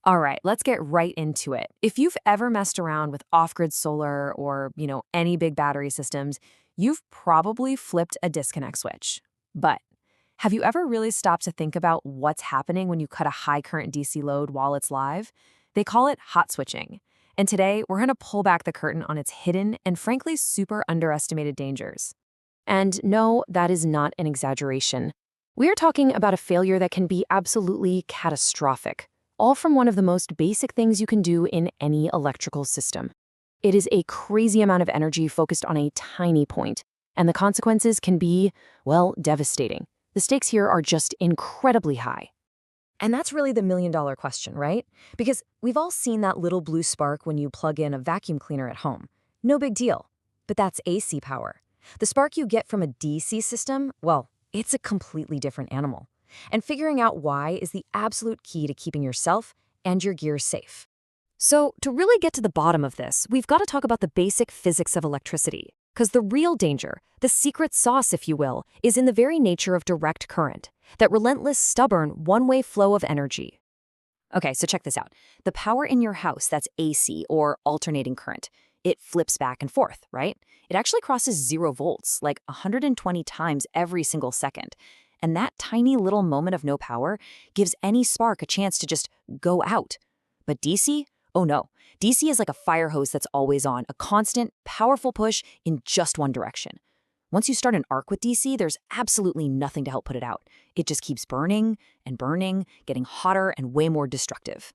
All right, let's get right into it. If you've ever messed around with off-grid solar or, any big battery systems, you've probably flipped a disconnect switch. But have you ever really stopped to think about what's happening when you cut a high current DC load while it's live? They call it hot switching. And today, we're going to pull back the curtain on its hidden and frankly super underestimated dangers. And no, that is not an exaggeration. We are talking about a failure that can be absolutely catastrophic, all from one of the most basic things you can do in any electrical system. It is a crazy amount of energy focused on a tiny point, and the consequences can be, well, devastating. The stakes here are just incredibly high. And that's really the million-dollar question, right? Because we've all seen that little blue spark when you plug in a vacuum cleaner at home. No big deal. But that's AC power. The spark you get from a DC system, well, it's a completely different animal. And figuring out why is the absolute key to keeping yourself and your gear safe. So, to really get to the bottom of this, we've got to talk about the basic physics of electricity. Because the real danger, the secret sauce, if you will, is in the very nature of direct current, that relentless, stubborn, one-way flow of energy. Okay, so check this out. The power in your house that's AC, or alternating current, it flips back and forth, right? It actually crosses 0 volts, like 120 times every single second. And that tiny little moment of no power gives any spark a chance to just go out. But DC? Oh no. DC is like a fire hose that's always on, a constant, powerful push in just one direction. Once you start an arc with DC, there's absolutely nothing to help put it out. It just keeps burning and burning, getting hotter and way more destructive.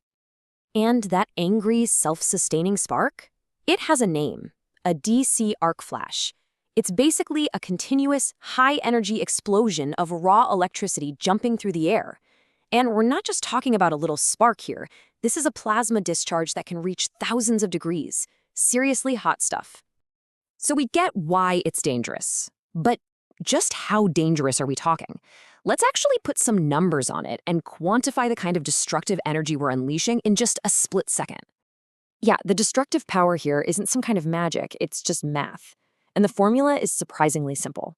And that angry, self-sustaining spark? It has a name, a DC arc flash. It's basically a continuous, high-energy explosion of raw electricity jumping through the air. And we're not just talking about a little spark here. This is a plasma discharge that can reach thousands of degrees. Seriously hot stuff. So we get why it's dangerous. But just how dangerous are we talking? Let's actually put some numbers on it and quantify the kind of destructive energy we're unleashing in just a split second. Yeah, the destructive power here isn't some kind of magic, it's just math. And the formula is surprisingly simple.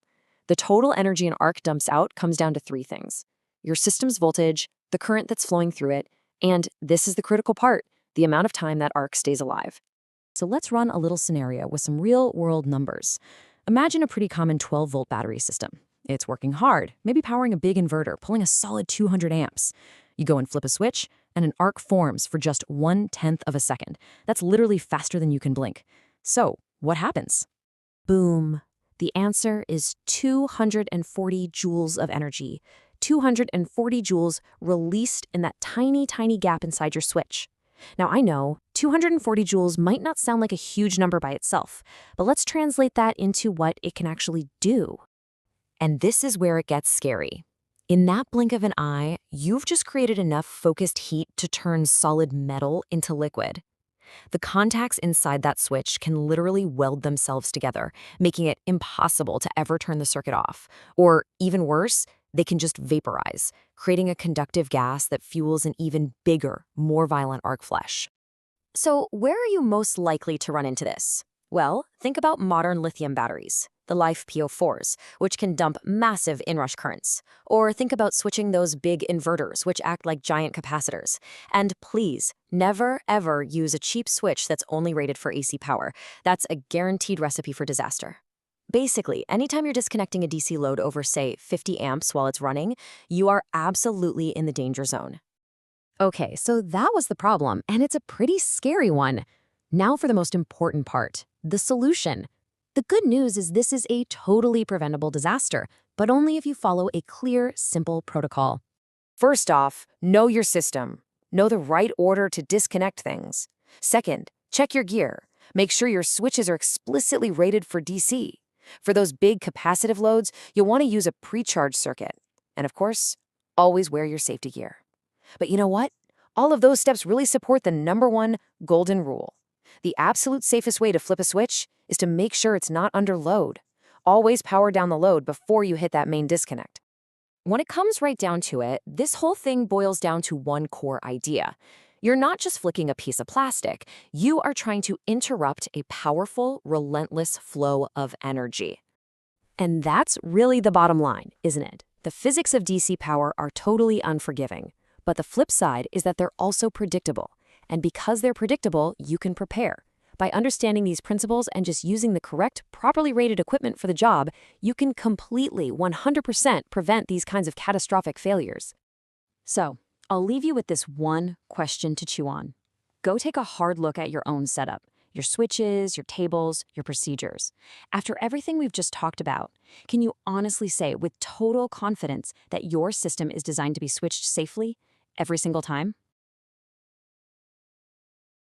The total energy an arc dumps out comes down to 3 things: your system's voltage, the current that's flowing through it, and this is the critical part, the amount of time that arc stays alive. So let's run a little scenario with some real-world numbers. Imagine a pretty common 12-volt battery system. It's working hard, maybe powering a big inverter, pulling a solid 200 amps. You go and flip a switch, and an arc forms for just 1/10 of a second. That's literally faster than you can blink. So, what happens? Boom. The answer is 240 joules of energy. 240 joules released in that tiny, tiny gap inside your switch. Now, I know 240 joules might not sound like a huge number by itself, but let's translate that into what it can actually do. And this is where it gets scary. In that blink of an eye, you've just created enough focused heat to turn solid metal into liquid. The contacts inside that switch can literally weld themselves together, making it impossible to ever turn the circuit off. Or even worse, they can just vaporize, creating a conductive gas that fuels an even bigger, more violent arc flash. So where are you most likely to run into this? Well, think about modern lithium batteries, the Life PO4s, which can dump massive inrush currents. Or think about switching those big inverters, which act like giant capacitors. And please, never, ever use a cheap switch that's only rated for AC power. That's a guaranteed recipe for disaster. Basically, anytime you're disconnecting a DC load over, say, 50 amps while it's running, you are absolutely in the danger zone. Okay, so that was the problem, and it's a pretty scary one. Now for the most important part, the solution. The good news is this is a totally preventable disaster, but only if you follow a clear, simple protocol. First off, know your system. Know the right order to disconnect things. Second, check your gear. Make sure your switches are explicitly rated for DC. For those big capacitive loads, you'll want to use a precharge circuit. And of course, always wear your safety gear. But you know what? All of those steps really support the #1 golden rule. The absolute safest way to flip a switch is to make sure it's not under load. Always power down the load before you hit that main disconnect. When it comes right down to it, this whole thing boils down to one core idea. You're not just flicking a piece of plastic, you are trying to interrupt a powerful, relentless flow of energy. And that's really the bottom line, isn't it? The physics of DC power are totally unforgiving. But the flip side is that they're also predictable. And because they're predictable, you can prepare. By understanding these principles and just using the correct, properly rated equipment for the job, you can completely, 100% prevent these kinds of catastrophic failures. So, I'll leave you with this one question to chew on. Go take a hard look at your own setup, your switches, your tables, your procedures. After everything we've just talked about, can you honestly say with total confidence that your system is designed to be switched safely every single time?